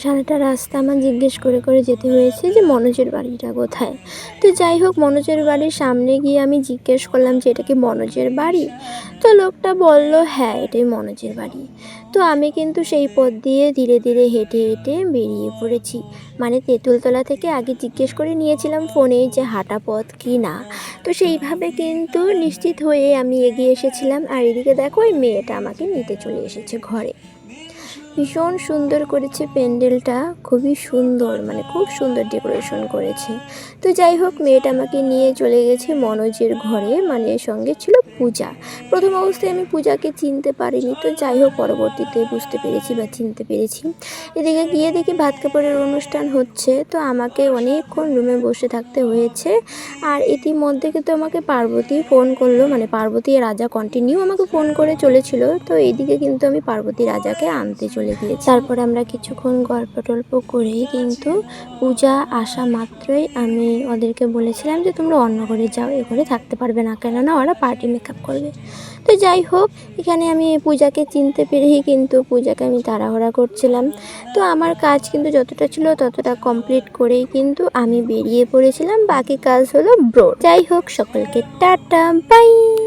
সারাটা রাস্তা আমার জিজ্ঞেস করে করে যেতে হয়েছে যে মনোজের বাড়িটা কোথায়। তো যাই হোক, মনোজের বাড়ির সামনে গিয়ে আমি জিজ্ঞেস করলাম যে এটা কি মনোজের বাড়ি। তো লোকটা বলল হ্যাঁ এটাই মনোজের বাড়ি। তো আমি কিন্তু সেই পথ দিয়ে ধীরে ধীরে হেঁটে হেঁটে বেরিয়ে পড়েছি। মানে তেঁতুলতলা থেকে আগে জিজ্ঞেস করে নিয়েছিলাম ফোনে যে হাঁটা পথ কি না। তো সেইভাবে কিন্তু নিশ্চিত হয়ে আমি এগিয়ে এসেছিলাম। আর এদিকে দেখো ওই মেয়েটা আমাকে নিতে চলে এসেছে ঘরে। ভীষণ সুন্দর করেছে প্যান্ডেলটা, খুবই সুন্দর, মানে খুব সুন্দর ডেকোরেশন করেছে। তো যাই হোক, মেয়েটা আমাকে নিয়ে চলে গেছে মনোজের ঘরে, মানে সঙ্গে ছিল পূজা। প্রথম অবস্থায় আমি পূজাকে চিনতে পারিনি, তো যাই হোক পরবর্তীতে বুঝতে পেরেছি বা চিনতে পেরেছি। এদিকে গিয়ে দেখি ভাত কাপড়ের অনুষ্ঠান হচ্ছে, তো আমাকে অনেকক্ষণ রুমে বসে থাকতে হয়েছে। আর ইতিমধ্যে কিন্তু আমাকে পার্বতী ফোন করলো, মানে পার্বতী রাজা কন্টিনিউ আমাকে ফোন করে চলেছিল। তো এইদিকে কিন্তু আমি পার্বতী রাজাকে আনতে চলে গিয়েছি। তারপর আমরা কিছুক্ষণ গল্প টল্প করেই কিন্তু পূজা আসা মাত্রই আমি ওদেরকে বলেছিলাম যে তোমরা অন্য ঘরে যাও, এ ঘরে থাকতে পারবে না, কেননা ওরা পার্টি মেকআপ করবে। তো যাই হোক, এখানে আমি পূজাকে চিনতে পেরেই কিন্তু পূজাকে আমি তাড়াহুড়া করছিলাম। তো আমার কাজ কিন্তু যতটা ছিল ততটা কমপ্লিট করেই কিন্তু আমি বেরিয়ে পড়েছিলাম। বাকি কাজ হলো ব্রো। যাই হোক, সকলকে টাটা বাই।